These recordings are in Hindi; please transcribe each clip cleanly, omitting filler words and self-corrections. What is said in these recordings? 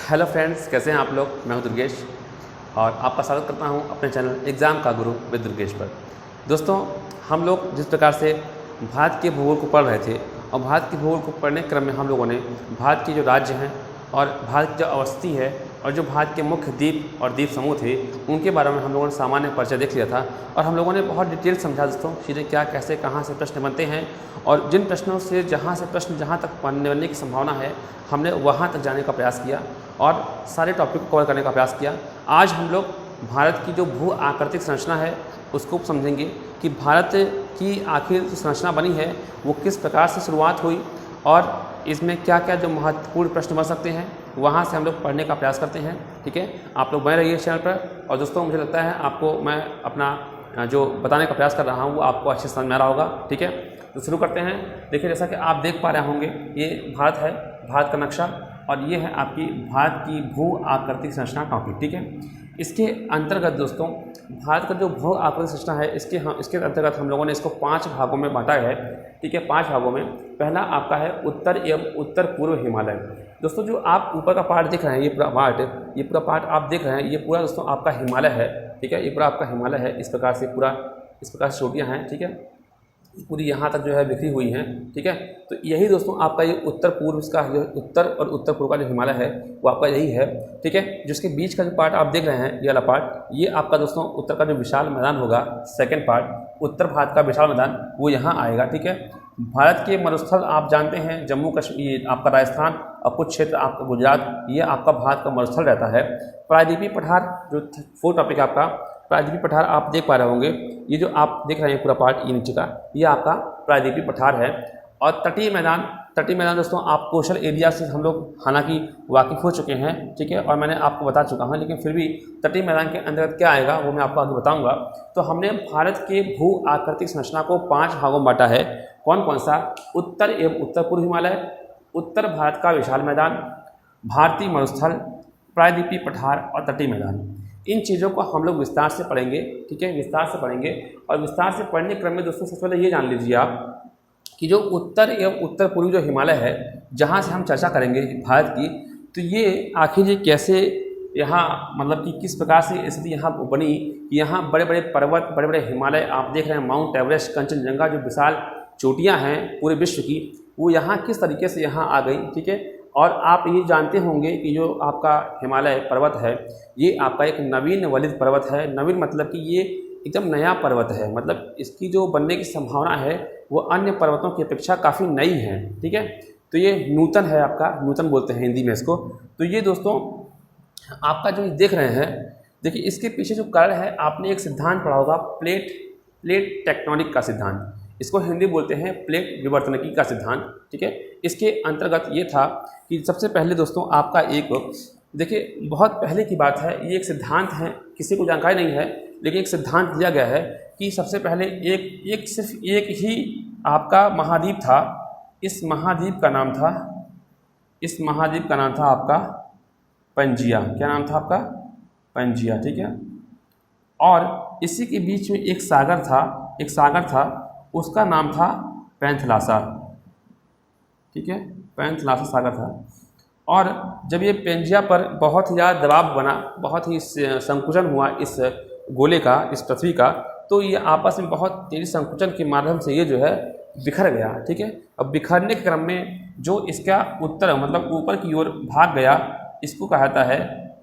हेलो फ्रेंड्स, कैसे हैं आप लोग। मैं हूं दुर्गेश और आपका स्वागत करता हूं अपने चैनल एग्ज़ाम का गुरु विद दुर्गेश पर। दोस्तों, हम लोग जिस प्रकार से भारत के भूगोल को पढ़ रहे थे और भारत के भूगोल को पढ़ने के क्रम में हम लोगों ने भारत के जो राज्य हैं और भारत की जो अवस्थी है और जो भारत के मुख्य द्वीप और द्वीप समूह थे उनके बारे में हम लोगों ने सामान्य परिचय देख लिया था और हम लोगों ने बहुत डिटेल समझा दोस्तों चीज़ें क्या कैसे कहाँ से प्रश्न बनते हैं और जिन प्रश्नों से जहाँ तक बनने की संभावना है हमने वहाँ तक जाने का प्रयास किया और सारे टॉपिक को कवर करने का प्रयास किया। आज हम लोग भारत की जो भू आकृतिक संरचना है उसको समझेंगे कि भारत की आखिर जो संरचना बनी है वो किस प्रकार से शुरुआत हुई और इसमें क्या क्या जो महत्वपूर्ण प्रश्न बन सकते हैं वहाँ से हम लोग पढ़ने का प्रयास करते हैं। ठीक है, आप लोग बने रहिए इस चैनल पर। और दोस्तों, मुझे लगता है आपको मैं अपना जो बताने का प्रयास कर रहा हूँ वो आपको अच्छे समझ में आ रहा होगा। ठीक है, तो शुरू करते हैं। देखिए, जैसा कि आप देख पा रहे होंगे ये भारत है, भारत का नक्शा, और ये है आपकी भारत की भू आकृतिक संरचना टॉपिक। ठीक है, इसके अंतर्गत दोस्तों भारत का जो भू आकृतिक संरचना है इसके अंतर्गत हम लोगों ने इसको 5 भागों में बांटा है। ठीक है, 5 भागों में पहला आपका है उत्तर एवं उत्तर पूर्व हिमालय। दोस्तों, जो आप ऊपर का पार्ट देख रहे हैं ये पूरा पार्ट आप देख रहे हैं ये पूरा दोस्तों आपका हिमालय है। ठीक है, ये पूरा आपका हिमालय है। इस प्रकार से चोटियाँ हैं। ठीक है, पूरी यहाँ तक जो है बिखरी हुई हैं। ठीक है, तो यही दोस्तों आपका ये उत्तर पूर्व का जो उत्तर और उत्तर पूर्व का जो हिमालय है वो आपका यही है। ठीक है, जिसके बीच का जो पार्ट आप देख रहे हैं ये वाला पार्ट ये आपका दोस्तों उत्तर का जो विशाल मैदान होगा, सेकंड पार्ट उत्तर भारत का विशाल मैदान वो यहाँ आएगा। ठीक है, भारत के मरुस्थल आप जानते हैं जम्मू कश्मीर, आपका राजस्थान और कुछ क्षेत्र आपका गुजरात, ये आपका भारत का मरुस्थल रहता है। प्रायद्वीपीय पठार जो 4 टॉपिक आपका प्रायद्वीपीय पठार आप देख पा रहे होंगे, ये जो आप देख रहे हैं पूरा पार्ट ये नीचे का ये आपका प्रायद्वीपीय पठार है। और तटीय मैदान दोस्तों आप कोस्टल एरिया से हम लोग हालांकि वाकिफ़ हो चुके हैं। ठीक है, और मैंने आपको बता चुका हूं, लेकिन फिर भी तटीय मैदान के अंतर्गत क्या आएगा वो मैं आपको आगे बताऊंगा। तो हमने भारत के भू आकृतिक संरचना को 5 भागों में बांटा है। कौन कौन सा? उत्तर एवं उत्तर पूर्व हिमालय, उत्तर भारत का विशाल मैदान, भारतीय मरुस्थल, प्रायद्वीपीय पठार और तटीय मैदान। इन चीज़ों को हम लोग विस्तार से पढ़ेंगे। ठीक है, विस्तार से पढ़ेंगे। और विस्तार से पढ़ने के क्रम में दोस्तों सबसे पहले ये जान लीजिए आप कि जो उत्तर एवं उत्तर पूर्वी जो हिमालय है जहाँ से हम चर्चा करेंगे भारत की, तो ये आखिर ये कैसे यहाँ मतलब कि किस प्रकार से स्थिति यहाँ बनी कि यहाँ बड़े बड़े पर्वत, बड़े बड़े हिमालय आप देख रहे हैं, माउंट एवरेस्ट, कंचनजंगा, जो विशाल चोटियाँ हैं पूरे विश्व की, वो यहाँ किस तरीके से यहाँ आ गई। ठीक है, और आप ये जानते होंगे कि जो आपका हिमालय पर्वत है ये आपका एक नवीन वलित पर्वत है। नवीन मतलब कि ये एकदम नया पर्वत है, मतलब इसकी जो बनने की संभावना है वो अन्य पर्वतों की अपेक्षा काफ़ी नई है। ठीक है, तो ये नूतन है, आपका नूतन बोलते हैं हिंदी में इसको। तो ये दोस्तों आपका जो देख रहे हैं, देखिए इसके पीछे जो कारण है, आपने एक सिद्धांत पढ़ा होगा प्लेट टेक्टोनिक का सिद्धांत, इसको हिंदी बोलते हैं प्लेट विवर्तनिकी का सिद्धांत। ठीक है, इसके अंतर्गत ये था कि सबसे पहले दोस्तों आपका एक देखिए बहुत पहले की बात है, ये एक सिद्धांत है, किसी को जानकारी नहीं है लेकिन एक सिद्धांत दिया गया है कि सबसे पहले सिर्फ एक ही आपका महाद्वीप था। इस महाद्वीप का नाम था आपका पंजिया। क्या नाम था आपका? पंजिया। ठीक है, और इसी के बीच में एक सागर था उसका नाम था पैंथलासा। ठीक है, पैंथलासा सागर था। और जब ये पेंजिया पर बहुत ही ज़्यादा दबाव बना, बहुत ही संकुचन हुआ इस गोले का, इस पृथ्वी का, तो ये आपस में बहुत तेज़ी संकुचन के माध्यम से ये जो है बिखर गया। ठीक है, अब बिखरने के क्रम में जो इसका उत्तर मतलब ऊपर की ओर भाग गया, इसको कहा जाता है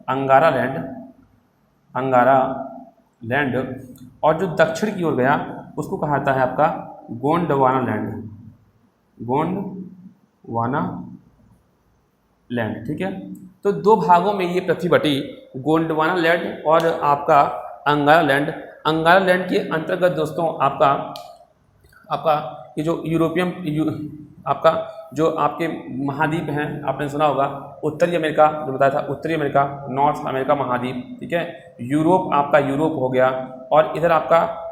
अंगारा लैंड, और जो दक्षिण की ओर गया उसको कहा जाता है आपका गोंडवाना लैंड। ठीक है, तो 2 भागों में ये पृथ्वी बटी, गोंडवाना लैंड और आपका अंगारा लैंड के अंतर्गत दोस्तों आपका ये जो आपका जो आपके महाद्वीप हैं आपने सुना होगा, उत्तरी अमेरिका जो बताया था, उत्तरी अमेरिका, नॉर्थ अमेरिका महाद्वीप। ठीक है, यूरोप आपका यूरोप हो गया, और इधर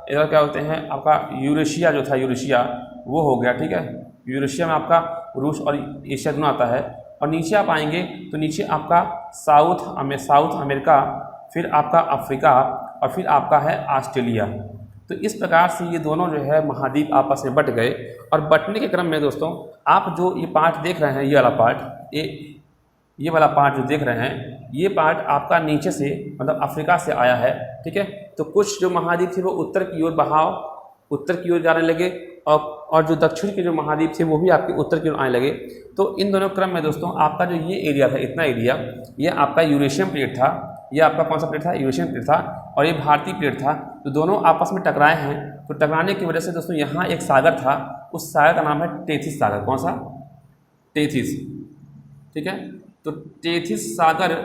क्या बोलते हैं आपका यूरेशिया जो था, यूरेशिया वो हो गया। ठीक है, यूरेशिया में आपका रूस और एशिया दोनों आता है। और नीचे आप आएंगे तो नीचे आपका साउथ अमेरिका, फिर आपका अफ्रीका और फिर आपका है ऑस्ट्रेलिया। तो इस प्रकार से ये दोनों जो है महाद्वीप आपस में बट गए। और बटने के क्रम में दोस्तों आप जो ये पार्ट देख रहे हैं, ये वाला पार्ट, ये वाला पार्ट जो देख रहे हैं, ये पार्ट आपका नीचे से मतलब अफ्रीका से आया है, ठीक है। तो कुछ जो महाद्वीप थे वो उत्तर की ओर बहाव उत्तर की ओर जाने लगे, और जो दक्षिण के जो महाद्वीप थे वो भी आपके उत्तर की ओर आने लगे। तो इन दोनों क्रम में दोस्तों आपका जो ये एरिया था, इतना एरिया, ये आपका यूरेशियन प्लेट था। ये आपका कौन सा प्लेट था? यूरेशियन प्लेट था, और ये भारतीय प्लेट था। तो दोनों आपस में टकराए हैं। तो टकराने की वजह से दोस्तों यहाँ एक सागर था, उस सागर का नाम है टेथिस सागर। कौन सा? टेथिस, ठीक है। तो टेथिस सागर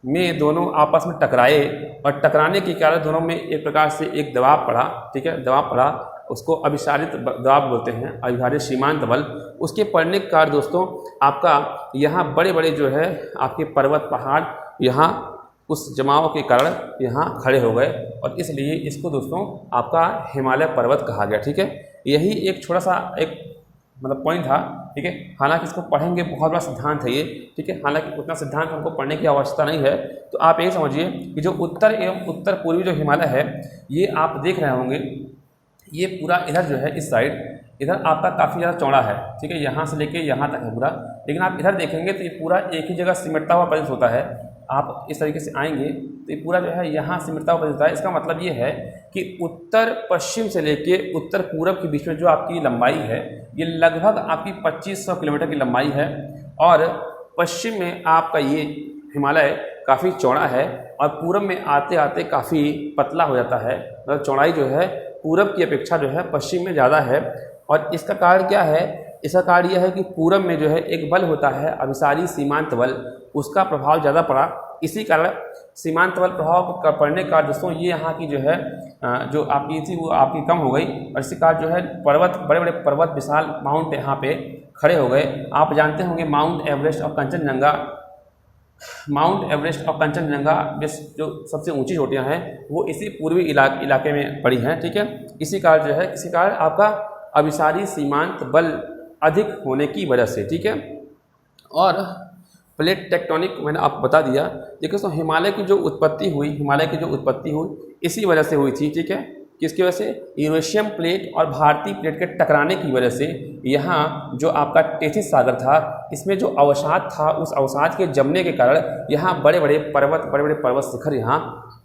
में दोनों आपस में टकराए, और टकराने के कारण दोनों में एक प्रकार से एक दबाव पड़ा, ठीक है, दबाव पड़ा। उसको अभिसारित दबाव बोलते हैं, अभिसारित सीमांत बल। उसके पड़ने के कारण दोस्तों आपका यहाँ बड़े बड़े जो है आपके पर्वत पहाड़ यहाँ उस जमाव के कारण यहाँ खड़े हो गए, और इसलिए इसको दोस्तों आपका हिमालय पर्वत कहा गया, ठीक है। यही एक छोटा सा एक मतलब पॉइंट था, ठीक है। हालांकि इसको पढ़ेंगे, बहुत बड़ा सिद्धांत है ये, ठीक है। हालांकि उतना सिद्धांत हमको पढ़ने की आवश्यकता नहीं है। तो आप ये समझिए कि जो उत्तर एवं उत्तर पूर्वी जो हिमालय है, ये आप देख रहे होंगे, ये पूरा इधर जो है इस साइड, इधर आपका काफ़ी ज़्यादा चौड़ा है, ठीक है, यहाँ से लेके यहाँ तक है पूरा। लेकिन आप इधर देखेंगे तो ये पूरा एक ही जगह सिमटता हुआ प्रतीत होता है। आप इस तरीके से आएंगे तो ये पूरा जो है यहाँ सिमटता हुआ प्रतीत होता है। इसका मतलब ये है कि उत्तर पश्चिम से लेके उत्तर पूरब के बीच में जो आपकी लंबाई है, ये लगभग आपकी 2500 किलोमीटर की लंबाई है। और पश्चिम में आपका ये हिमालय काफ़ी चौड़ा है, और पूरब में आते आते काफ़ी पतला हो जाता है। मतलब चौड़ाई जो है पूरब की अपेक्षा जो है पश्चिम में ज़्यादा है। और इसका कारण क्या है? इसका कारण यह है कि पूरब में जो है एक बल होता है अभिसारी सीमांत बल, उसका प्रभाव ज़्यादा पड़ा। इसी कारण सीमांत बल प्रभाव पड़ने का दोस्तों ये यहाँ की जो है जो आपकी थी वो आपकी कम हो गई, और इसी कारण जो है पर्वत, बड़े बड़े पर्वत, विशाल माउंट यहाँ पे खड़े हो गए। आप जानते होंगे माउंट एवरेस्ट और कंचनजंगा, माउंट एवरेस्ट और कंचनजंगा जो सबसे ऊंची चोटियाँ हैं वो इसी पूर्वी इलाके में पड़ी हैं, ठीक है। इसी कारण जो है, इसी कारण आपका अभिसारी सीमांत बल अधिक होने की वजह से, ठीक है। और प्लेट टेक्टोनिक मैंने आपको बता दिया। देखिए दोस्तों, हिमालय की जो उत्पत्ति हुई इसी वजह से हुई थी, ठीक है। किसकी वजह से? यूरेशियन प्लेट और भारतीय प्लेट के टकराने की वजह से यहाँ जो आपका टेथिस सागर था, इसमें जो अवसाद था, उस अवसाद के जमने के कारण यहाँ बड़े बड़े पर्वत शिखर यहाँ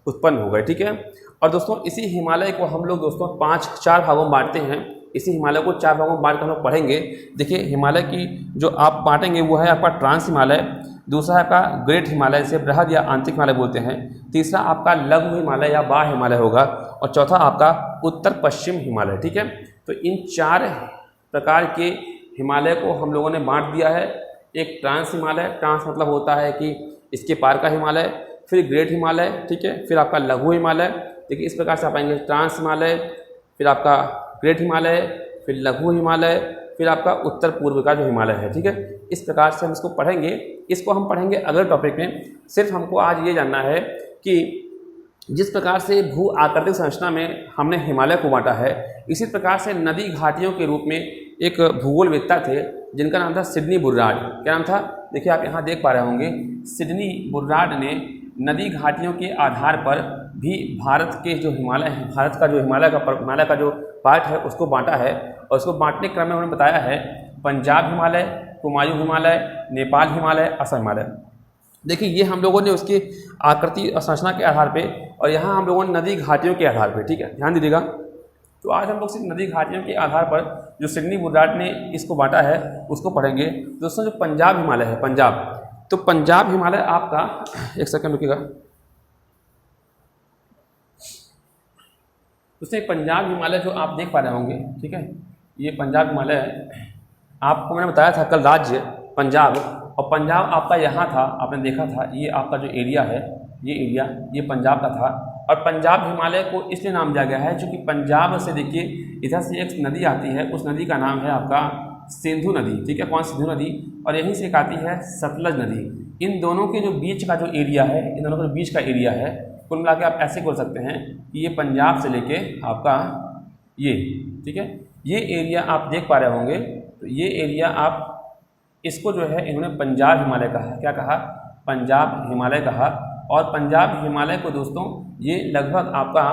उत्पन्न हो गए, ठीक है। और दोस्तों इसी हिमालय को हम लोग दोस्तों 4 भागों में बांटते हैं। इसी हिमालय को 4 भागों में बांट कर हम लोग पढ़ेंगे। देखिए हिमालय की जो आप बांटेंगे वो है आपका ट्रांस हिमालय, दूसरा है आपका ग्रेट हिमालय, से बृहद या आंतरिक हिमालय बोलते हैं, तीसरा आपका लघु हिमालय या बाह्य हिमालय होगा, और चौथा आपका उत्तर पश्चिम हिमालय, ठीक है। तो इन 4 प्रकार के हिमालय को हम लोगों ने बांट दिया है। एक ट्रांस हिमालय, ट्रांस मतलब होता है कि इसके पार का हिमालय, फिर ग्रेट हिमालय, ठीक है, फिर आपका लघु हिमालय। देखिए इस प्रकार से आप आएंगे, ट्रांस हिमालय, फिर आपका ग्रेट हिमालय, फिर लघु हिमालय, फिर आपका उत्तर पूर्व का जो हिमालय है, ठीक है। इस प्रकार से हम इसको पढ़ेंगे। इसको हम पढ़ेंगे अगले टॉपिक में। सिर्फ हमको आज ये जानना है कि जिस प्रकार से भू आकृतिक संरचना में हमने हिमालय को बांटा है, इसी प्रकार से नदी घाटियों के रूप में एक भूगोलवेत्ता थे जिनका नाम था सिडनी बुर्राड। क्या नाम था? देखिए आप यहाँ देख पा रहे होंगे, सिडनी बुर्राड ने नदी घाटियों के आधार पर भी भारत के जो हिमालय है, भारत का जो हिमालय का जो पार्ट है उसको बांटा है। और उसको बांटने के क्रम में उन्होंने बताया है पंजाब हिमालय, कुमायूं हिमालय, नेपाल हिमालय, असम हिमालय। देखिए ये हम लोगों ने उसकी आकृति और संरचना के आधार पे, और यहाँ हम लोगों ने नदी घाटियों के आधार पे, ठीक है, ध्यान दीजिएगा। तो आज हम लोग सिर्फ नदी घाटियों के आधार पर जो सिडनी बुर्राड ने इसको बांटा है उसको पढ़ेंगे। दोस्तों जो पंजाब हिमालय है, पंजाब, तो पंजाब हिमालय आपका, एक सेकंड रुकिएगा, दोस्तों पंजाब हिमालय जो आप देख पा रहे होंगे, ठीक है, ये पंजाब हिमालय है। आपको मैंने बताया था कल राज्य पंजाब, और पंजाब आपका यहाँ था, आपने देखा था, ये आपका जो एरिया है, ये एरिया ये पंजाब का था। और पंजाब हिमालय को इसलिए नाम दिया गया है क्योंकि पंजाब से देखिए इधर से एक नदी आती है, उस नदी का नाम है आपका सिंधु नदी, ठीक है, कौन? सिंधु नदी। और यहीं से एक आती है सतलज नदी। इन दोनों के जो बीच का जो एरिया है, इन दोनों के बीच का एरिया है, कुल मिला के आप ऐसे बोल सकते हैं कि ये पंजाब से लेके आपका ये, ठीक है, ये एरिया आप देख पा रहे होंगे। तो ये एरिया आप इसको जो है इन्होंने पंजाब हिमालय कहा। क्या कहा? पंजाब हिमालय कहा। और पंजाब हिमालय को दोस्तों ये लगभग आपका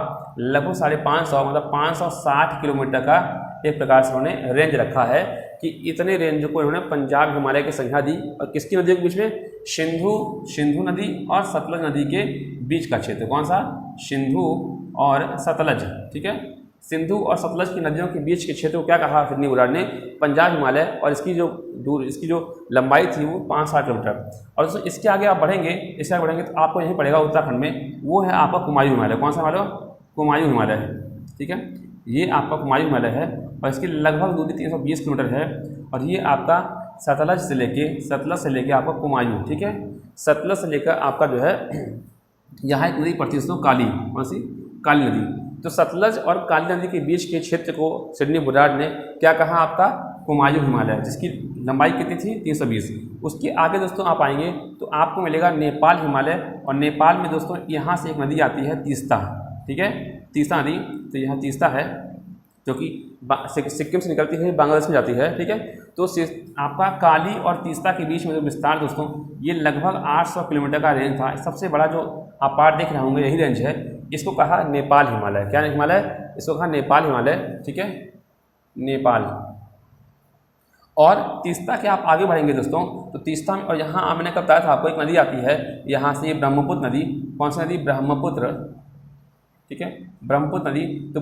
लगभग 550 मतलब 560 किलोमीटर का एक प्रकार से उन्होंने रेंज रखा है कि इतने रेंज को इन्होंने पंजाब हिमालय की संख्या दी। और किसकी नदियों के बीच में? सिंधु नदी और सतलज नदी के बीच का क्षेत्र। कौन सा? सिंधु और सतलज। ठीक है, सिंधु और सतलज की नदियों के बीच के क्षेत्र को क्या कहा सिडनी बुर्राड ने? पंजाब हिमालय। और इसकी जो लंबाई थी वो 560 किलोमीटर। और दोस्तों इसके आगे आप बढ़ेंगे, इसके आगे बढ़ेंगे तो आपको यहीं पड़ेगा उत्तराखंड में, वो है आपका कुमायूं हिमालय। कौन सा हिमालय? कुमायूं हिमालय है। ठीक है, ये आपका कुमायूं हिमालय है और इसकी लगभग दूरी 320 किलोमीटर है। और ये आपका सतलज से लेके आपका कुमायूं। ठीक है, सतलज से लेकर आपका जो है यहाँ एक नदी पड़ती है दोस्तों, काली। कौन सी? काली नदी। तो सतलज और काली नदी के बीच के क्षेत्र को सिडनी बुर्राड ने क्या कहा? आपका कुमायूं हिमालय, जिसकी लंबाई कितनी थी? 320। उसके आगे दोस्तों आप आएंगे तो आपको मिलेगा नेपाल हिमालय। और नेपाल में दोस्तों यहाँ से एक नदी आती है तीस्ता। ठीक है, तीस्ता नदी। तो यहाँ तीस्ता है जो कि सिक्किम से निकलती है, बांग्लादेश में जाती है। ठीक है, तो आपका काली और तीस्ता के बीच में जो विस्तार दोस्तों ये लगभग 800 किलोमीटर का रेंज था। सबसे बड़ा जो आप पार्ट देख रहे होंगे यही रेंज है। इसको कहा नेपाल हिमालय। क्या हिमालय? इसको कहा नेपाल हिमालय। ठीक है, नेपाल। और तीस्ता के आप आगे बढ़ेंगे दोस्तों तो तीस्ता में, और यहाँ मैंने कब बताया था आपको, एक नदी आती है यहाँ से, ब्रह्मपुत्र नदी। कौन सी नदी? ब्रह्मपुत्र। ठीक है, ब्रह्मपुत्र नदी। तो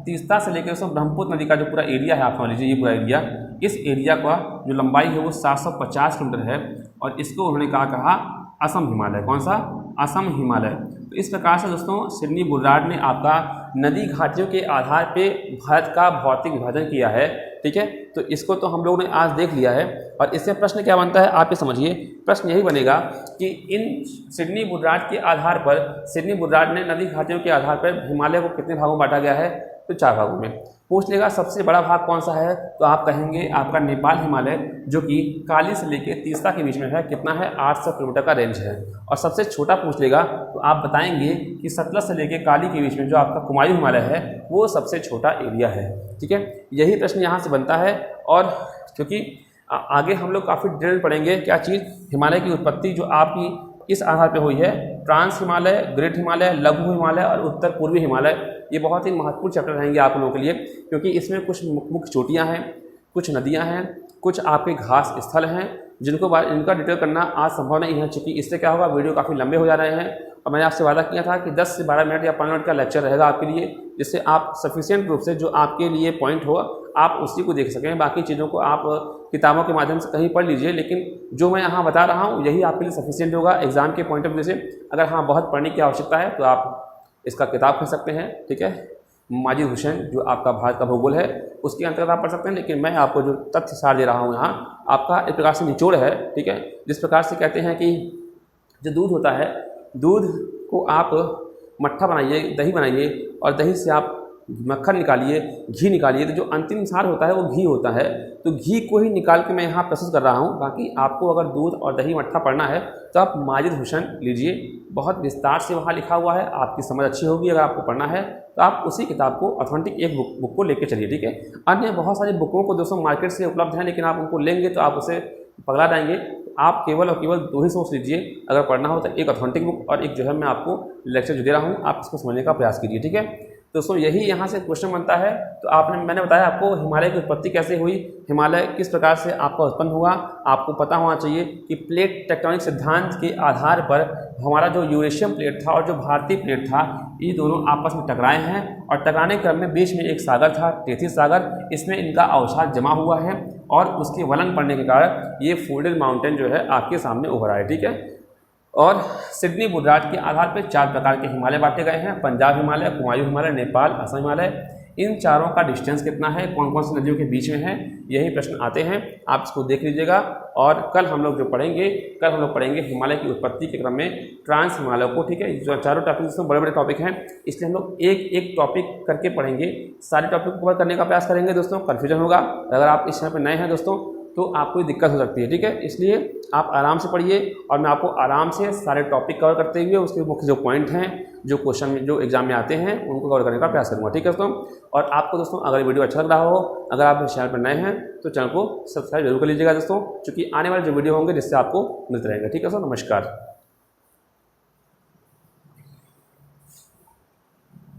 तीस्ता से लेकर दोस्तों ब्रह्मपुत्र नदी का जो पूरा एरिया है, आप मान लीजिए ये पूरा एरिया, इस एरिया का जो लंबाई है वो 750 किलोमीटर है। और इसको उन्होंने कहा असम हिमालय। कौन सा? असम हिमालय। तो इस प्रकार से दोस्तों सिडनी बुर्राड ने आपका नदी घाटियों के आधार पे भारत का भौतिक विभाजन किया है। ठीक है, तो इसको तो हम लोगों ने आज देख लिया है। और इससे प्रश्न क्या बनता है आप ये समझिए। प्रश्न यही बनेगा कि इन सिडनी बुर्राड के आधार पर, सिडनी बुर्राड ने नदी घाटियों के आधार पर हिमालय को कितने भागों में बांटा गया है? तो 4 भागों में। पूछ लेगा सबसे बड़ा भाग कौन सा है, तो आप कहेंगे आपका नेपाल हिमालय, जो कि काली से लेकर तीस्ता के बीच में है। कितना है? 800 किलोमीटर का रेंज है। और सबसे छोटा पूछ लेगा तो आप बताएंगे कि सतलज से लेकर काली के बीच में जो आपका कुमायूं हिमालय है वो सबसे छोटा एरिया है। ठीक है, यही प्रश्न यहाँ से बनता है। और क्योंकि आगे हम लोग काफ़ी डिटेल पढ़ेंगे क्या चीज़, हिमालय की उत्पत्ति जो आपकी इस आधार पे हुई है, ट्रांस हिमालय, ग्रेट हिमालय, लघु हिमालय और उत्तर पूर्वी हिमालय। ये बहुत ही महत्वपूर्ण चैप्टर रहेंगे आप लोगों के लिए, क्योंकि इसमें कुछ मुख्य चोटियाँ हैं, कुछ नदियाँ हैं, कुछ आपके घास स्थल हैं, इनका डिटेल करना आज संभव नहीं है, चूँकि इससे क्या होगा वीडियो काफ़ी लंबे हो जा रहे हैं। और मैंने आपसे वादा किया था कि 10 से 12 मिनट या 5 मिनट का लेक्चर रहेगा आपके लिए, जिससे आप सफिशिएंट रूप से जो आपके लिए पॉइंट हो आप उसी को देख सकें। बाकी चीज़ों को आप किताबों के माध्यम से कहीं पढ़ लीजिए, लेकिन जो मैं यहाँ बता रहा हूँ यही आपके लिए सफिशिएंट होगा एग्जाम के पॉइंट ऑफ व्यू से। अगर हाँ बहुत पढ़ने की आवश्यकता है तो आप इसका किताब खरीद सकते हैं। ठीक है, माजिद हुसैन जो आपका भारत का भूगोल है उसके अंतर्गत आप पढ़ सकते हैं। लेकिन मैं आपको जो तथ्य सार दे रहा हूँ यहाँ आपका एक प्रकार से निचोड़ है। ठीक है, जिस प्रकार से कहते हैं कि जो दूध होता है, दूध को आप मट्ठा बनाइए, दही बनाइए और दही से आप मक्खन निकालिए, घी निकालिए, तो जो अंतिम सार होता है वो घी होता है। तो घी को ही निकाल के मैं यहाँ प्रस्तुत कर रहा हूँ। बाकी आपको अगर दूध और दही मट्ठा पढ़ना है तो आप माजिद हुसैन लीजिए, बहुत विस्तार से वहाँ लिखा हुआ है, आपकी समझ अच्छी होगी। अगर आपको पढ़ना है तो आप उसी किताब को ऑथेंटिक एक बुक को लेके चलिए। ठीक है, अन्य बहुत सारी बुकों को दोस्तों मार्केट से उपलब्ध हैं, लेकिन आप उनको लेंगे तो आप उसे पगला जाएंगे। आप केवल और केवल 2 ही सोच लीजिए अगर पढ़ना हो तो, एक ऑथेंटिक बुक और एक जो है मैं आपको लेक्चर जो दे रहा हूँ आप इसको समझने का प्रयास कीजिए। ठीक है दोस्तों, यही यहाँ से क्वेश्चन बनता है। तो मैंने बताया आपको हिमालय की उत्पत्ति कैसे हुई, हिमालय किस प्रकार से आपका उत्पन्न हुआ। आपको पता होना चाहिए कि प्लेट टेक्टोनिक सिद्धांत के आधार पर हमारा जो यूरेशियन प्लेट था और जो भारतीय प्लेट था, ये दोनों आपस में टकराए हैं और टकराने के क्रम में बीच में एक सागर था, टेथिस सागर। इसमें इनका अवसाद जमा हुआ है और उसके वलन पड़ने के कारण ये फोल्डेड माउंटेन जो है आपके सामने उभरा है। ठीक है, और सिडनी बुर्राड के आधार पर 4 प्रकार के हिमालय बांटे गए हैं, पंजाब हिमालय, कुमायूं हिमालय, नेपाल, असम हिमालय। इन चारों का डिस्टेंस कितना है, कौन कौन सी नदियों के बीच में है, यही प्रश्न आते हैं। आप इसको देख लीजिएगा। और कल हम लोग पढ़ेंगे हिमालय की उत्पत्ति के क्रम में ट्रांस हिमालय को। ठीक है, जो चारों टॉपिक इसमें बड़े बड़े टॉपिक हैं, इसलिए हम लोग एक एक टॉपिक करके पढ़ेंगे। सारे टॉपिक को कवर करने का प्रयास करेंगे दोस्तों, कन्फ्यूजन होगा। अगर आप इस चैनल पर नए हैं दोस्तों तो आपको दिक्कत हो सकती है। ठीक है, इसलिए आप आराम से पढ़िए और मैं आपको आराम से सारे टॉपिक कवर करते हुए उसके मुख्य जो पॉइंट हैं, जो क्वेश्चन में जो एग्जाम में आते हैं, उनको कवर करने का प्रयास करूँगा। ठीक है दोस्तों, और आपको दोस्तों अगर वीडियो अच्छा लग रहा हो, अगर आप इस चैनल पर नए हैं तो चैनल को सब्सक्राइब जरूर कर लीजिएगा दोस्तों, क्योंकि आने वाले जो वीडियो होंगे जिससे आपको मिलते रहेंगे। ठीक है दोस्तों, नमस्कार।